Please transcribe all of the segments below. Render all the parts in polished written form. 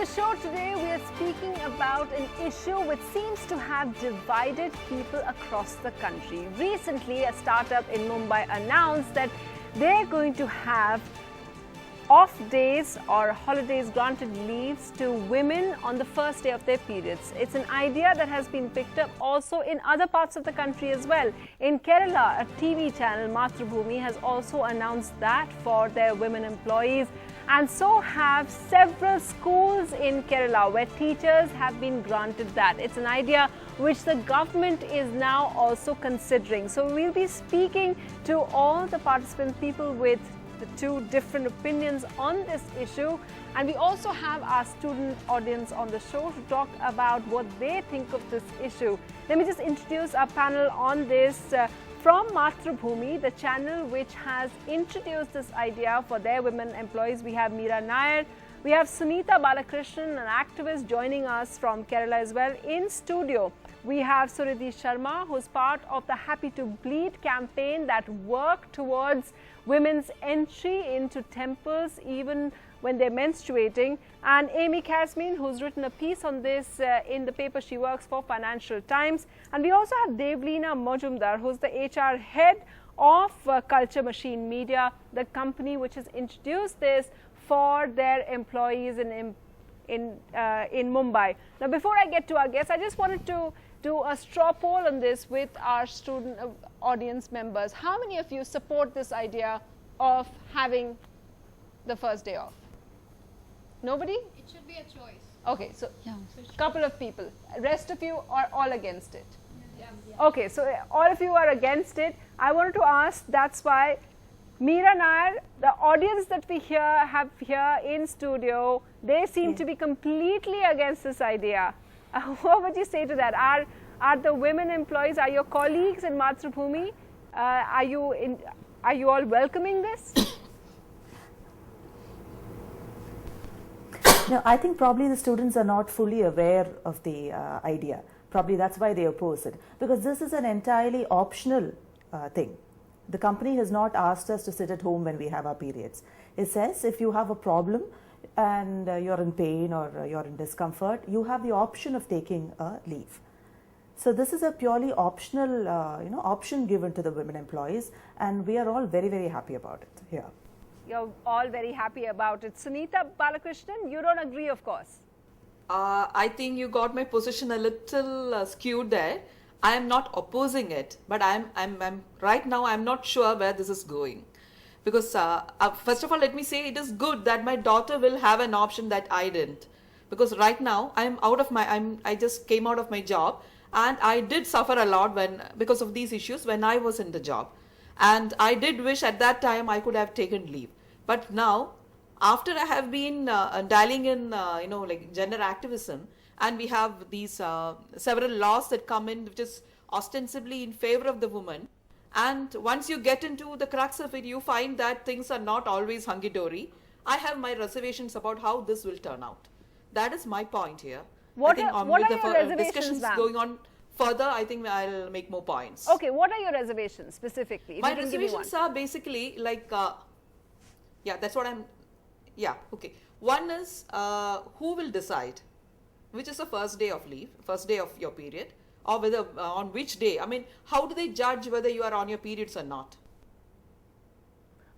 the show today, we are speaking about an issue which seems to have divided people across the country. Recently, a startup in Mumbai announced that they're going to have off days or holidays granted leaves to women on the first day of their periods. It's an idea that has been picked up also in other parts of the country as well. In Kerala, a TV channel, Mathrubhumi, has also announced that for their women employees. And so have several schools in Kerala where teachers have been granted that. It's an idea which the government is now also considering. So we'll be speaking to all the participants, people with the two different opinions on this issue, and we also have our student audience on the show to talk about what they think of this issue. Let me just introduce our panel on this. From Mathrubhumi, the channel which has introduced this idea for their women employees, we have Meera Nair, we have Sunita Balakrishnan, an activist, joining us from Kerala as well. In studio, we have Suridhi Sharma, who's part of the Happy to Bleed campaign that work towards women's entry into temples even when they're menstruating, and Amy Kasmin, who's written a piece on this in the paper she works for, Financial Times. And we also have Devleena Majumdar, who's the HR head of Culture Machine Media, the company which has introduced this for their employees in Mumbai. Now, before I get to our guests, I just wanted to do a straw poll on this with our student audience members. How many of you support this idea of having the first day off? Nobody? It should be a choice. Okay, so Yeah. couple of people. Rest of you are all against it. Yeah. Okay, so all of you are against it. I wanted to ask, that's why Meera Nair, the audience that we have here in studio, they seem to be completely against this idea. What would you say to that? Are the women employees, are your colleagues in Mathrubhumi, are you all welcoming this? No, I think probably the students are not fully aware of the idea. Probably that's why they oppose it. Because this is an entirely optional thing. The company has not asked us to sit at home when we have our periods. It says if you have a problem and you're in pain or you're in discomfort, you have the option of taking a leave. So this is a purely optional option given to the women employees, and we are all very, very happy about it here. You're all very happy about it. Sunita Balakrishnan, you don't agree, of course. I think you got my position a little skewed there. I am not opposing it, but I'm right now I'm not sure where this is going. Because first of all, let me say it is good that my daughter will have an option that I didn't. Because right now I just came out of my job, and I did suffer a lot because of these issues when I was in the job. And I did wish at that time I could have taken leave. But now, after I have been dialing in, like gender activism, and we have these several laws that come in, which is ostensibly in favor of the woman. And once you get into the crux of it, you find that things are not always hunky-dory. I have my reservations about how this will turn out. That is my point here. What I think are your reservations, discussions ma'am? Going on further, I think I'll make more points. Okay, what are your reservations specifically? If My you can give me reservations one. are basically like, that's what okay. One is who will decide which is the first day of leave, first day of your period, or whether on which day. I mean, how do they judge whether you are on your periods or not?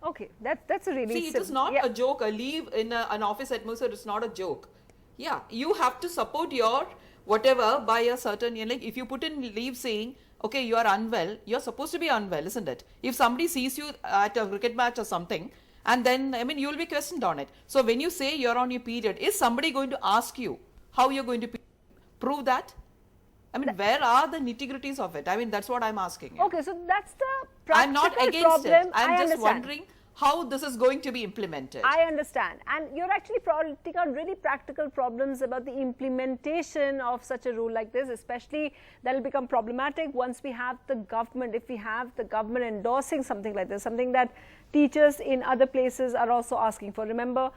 Okay, that's a really See, it is not a joke. A leave in an office atmosphere is not a joke. Yeah, you have to support your whatever by a certain, like if you put in leave saying, okay, you are unwell, you're supposed to be unwell, isn't it? If somebody sees you at a cricket match or something, and then, I mean, you will be questioned on it. So when you say you're on your period, is somebody going to ask you how you're going to prove that? I mean, where are the nitty-gritties of it? I mean, that's what I'm asking you. Okay, so that's the practical I'm not against problem. it. I'm just understand. wondering how this is going to be implemented. I understand. And you're actually pointing out really practical problems about the implementation of such a rule like this, especially that will become problematic once we have the government, if we have the government endorsing something like this, something that teachers in other places are also asking for. Remember,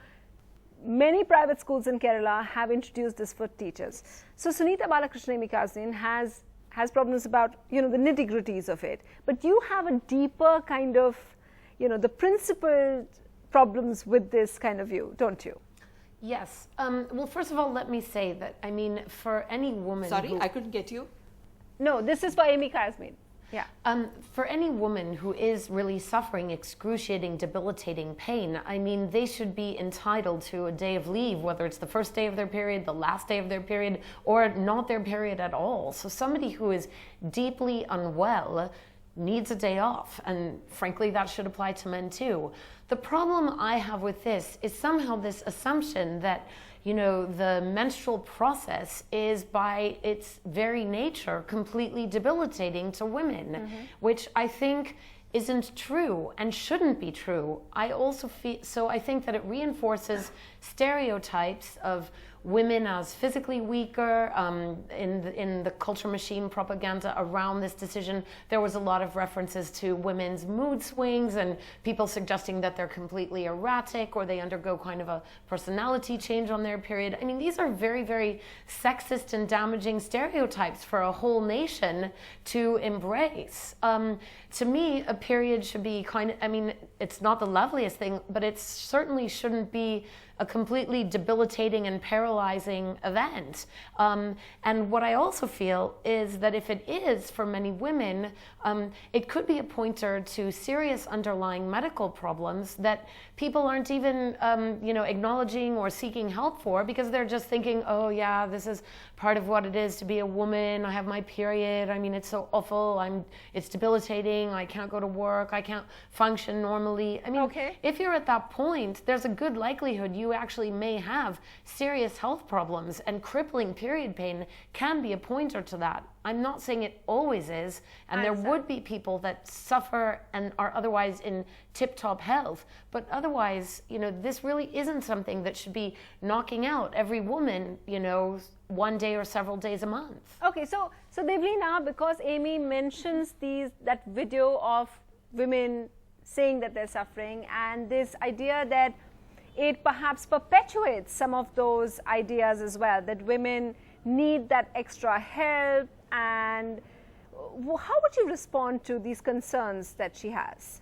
many private schools in Kerala have introduced this for teachers. So Sunita Balakrishnan has problems about, the nitty-gritties of it. But you have a deeper kind of, the principled problems with this kind of view, don't you? Yes. Well, first of all, let me say that, I mean, for any woman Sorry, who, I couldn't get you. No, this is for Amy Kazmin. Yeah. for any woman who is really suffering excruciating, debilitating pain, I mean, they should be entitled to a day of leave, whether it's the first day of their period, the last day of their period, or not their period at all. So somebody who is deeply unwell needs a day off, and frankly, that should apply to men too. The problem I have with this is somehow this assumption that, you know, the menstrual process is by its very nature completely debilitating to women, which I think isn't true and shouldn't be true. I also feel, so I think that it reinforces stereotypes of women as physically weaker. In the culture machine propaganda around this decision, there was a lot of references to women's mood swings and people suggesting that they're completely erratic or they undergo kind of a personality change on their period. I mean, these are very, very sexist and damaging stereotypes for a whole nation to embrace. To me, a period should be kind of, I mean, it's not the loveliest thing, but it certainly shouldn't be a completely debilitating and paralyzing event. And what I also feel is that if it is for many women, it could be a pointer to serious underlying medical problems that people aren't even you know, acknowledging or seeking help for, because they're just thinking, oh yeah, this is part of what it is to be a woman. I have my period. I mean, it's so awful. It's debilitating. I can't go to work. I can't function normally. I mean, if you're at that point, there's a good likelihood you actually may have serious health problems, and crippling period pain can be a pointer to that. I'm not saying it always is, and there would be people that suffer and are otherwise in tip-top health, but otherwise, you know, this really isn't something that should be knocking out every woman, you know, one day or several days a month. Okay, so Devleena, because Amy mentions that video of women saying that they're suffering, and this idea that it perhaps perpetuates some of those ideas as well, that women need that extra help, and how would you respond to these concerns that she has?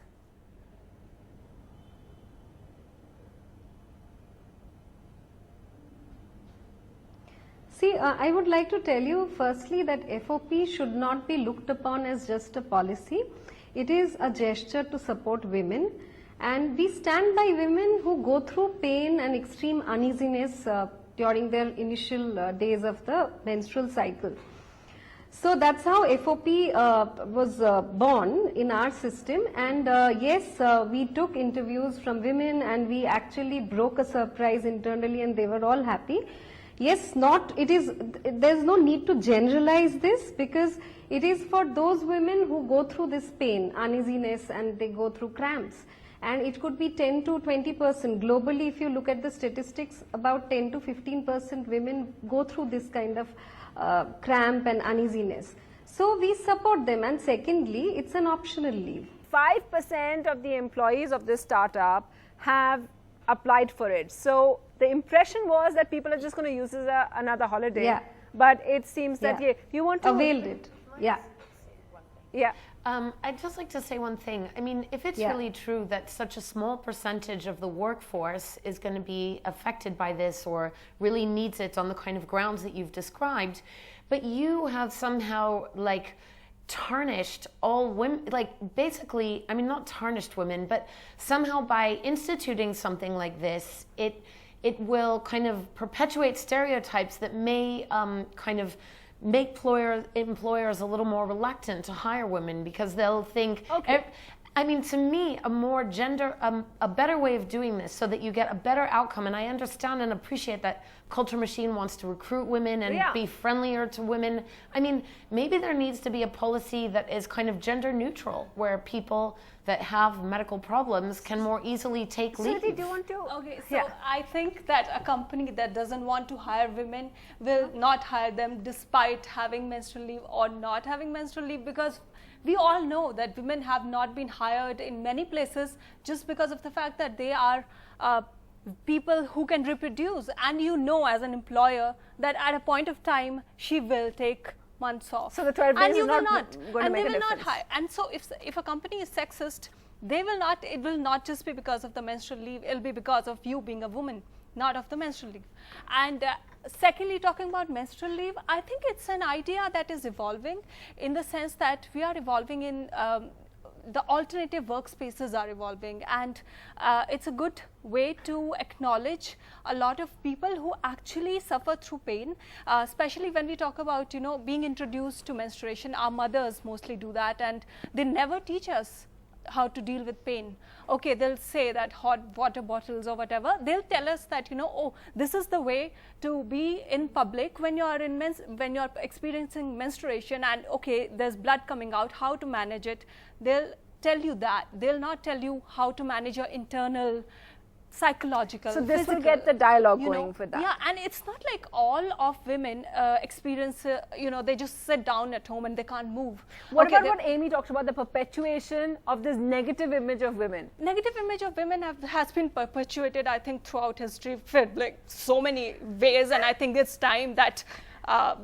See, I would like to tell you firstly that FOP should not be looked upon as just a policy. It is a gesture to support women, and we stand by women who go through pain and extreme uneasiness during their initial days of the menstrual cycle. So that's how FOP was born in our system, and yes, we took interviews from women and we actually broke a surprise internally and they were all happy. Yes, there's no need to generalize this, because it is for those women who go through this pain, uneasiness, and they go through cramps. And it could be 10 to 20%. Globally, if you look at the statistics, about 10 to 15% women go through this kind of cramp and uneasiness. So we support them, and secondly, it's an optional leave. 5% of the employees of this startup have applied for it. So the impression was that people are just going to use it as another holiday. Yeah. But it seems that you want to availed it. Yeah. Yeah. I'd just like to say one thing. I mean, if it's really true that such a small percentage of the workforce is going to be affected by this or really needs it on the kind of grounds that you've described, but you have somehow like tarnished all women, like basically, I mean, not tarnished women, but somehow by instituting something like this, it will kind of perpetuate stereotypes that may kind of make employers a little more reluctant to hire women, because they'll think, I mean, to me, a better way of doing this so that you get a better outcome, and I understand and appreciate that Culture Machine wants to recruit women and be friendlier to women. I mean, maybe there needs to be a policy that is kind of gender neutral, where people that have medical problems can more easily take leave. Sriti, do you want to? Okay, so I think that a company that doesn't want to hire women will not hire them despite having menstrual leave or not having menstrual leave, because we all know that women have not been hired in many places just because of the fact that they are people who can reproduce, and you know as an employer that at a point of time she will take months off. So the 12 days is not going to make a difference. And they will not hire. And so if a company is sexist, it will not just be because of the menstrual leave, it will be because of you being a woman. not of the menstrual leave. And secondly, talking about menstrual leave, I think it's an idea that is evolving in the sense that we are evolving in the alternative workspaces are evolving, and it's a good way to acknowledge a lot of people who actually suffer through pain, especially when we talk about, you know, being introduced to menstruation. Our mothers mostly do that, and they never teach us how to deal with pain. Okay, they'll say that hot water bottles or whatever, they'll tell us that, you know, oh, this is the way to be in public when you're when you're experiencing menstruation, and okay, there's blood coming out, how to manage it. They'll tell you that. They'll not tell you how to manage your internal psychological, so this physical, will get the dialogue you know, going for that. Yeah, and it's not like all of women experience, you know, they just sit down at home and they can't move. What Okay, about what Amy talked about, the perpetuation of this negative image of women? negative image of women has been perpetuated, I think, throughout history for like so many ways, and I think it's time that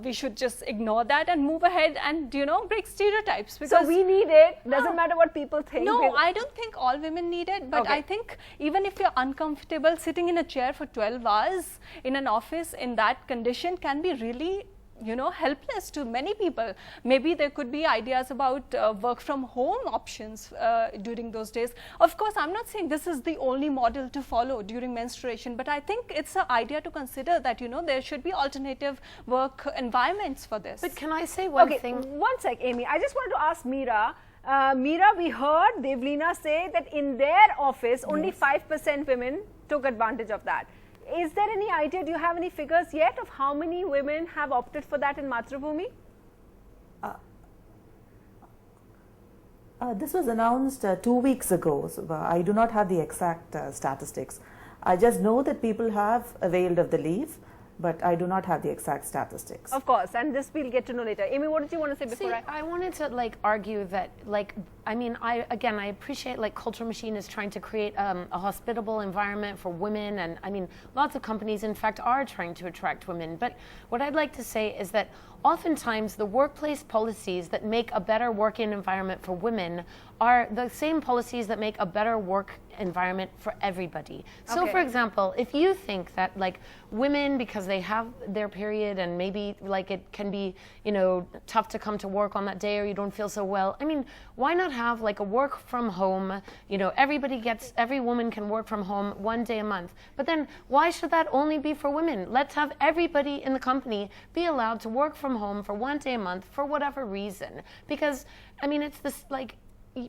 we should just ignore that and move ahead and, you know, break stereotypes. Because So we need it, doesn't matter what people think. no, I don't think all women need it, but Okay. I think even if you're uncomfortable, sitting in a chair for 12 hours in an office in that condition can be really, you know, helpless to many people. Maybe there could be ideas about work from home options during those days. Of course, I'm not saying this is the only model to follow during menstruation, but I think it's an idea to consider that, you know, there should be alternative work environments for this. But can I say one Okay, thing? one sec, Amy. I just wanted to ask Meera. Meera, we heard Devleena say that in their office, only 5% women took advantage of that. Is there any idea, do you have any figures yet of how many women have opted for that in Mathrubhumi? This was announced 2 weeks ago, so I do not have the exact statistics. I just know that people have availed of the leave, but I do not have the exact statistics. Of course, and this we'll get to know later. Amy, what did you want to say before See, I wanted to like argue that, like, I mean, I appreciate like Culture Machine is trying to create a hospitable environment for women, and I mean, lots of companies in fact are trying to attract women. But what I'd like to say is that oftentimes the workplace policies that make a better working environment for women are the same policies that make a better work environment for everybody. So Okay. for example, if you think that like women, because they have their period and maybe like it can be, you know, tough to come to work on that day or you don't feel so well, I mean, why not have like a work from home, you know, every woman can work from home 1 day a month. But then why should that only be for women? Let's have everybody in the company be allowed to work from home for 1 day a month for whatever reason. Because, I mean, it's this like,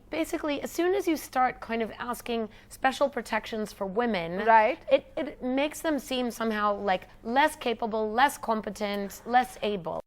basically, as soon as you start kind of asking special protections for women, Right. it makes them seem somehow like less capable, less competent, less able.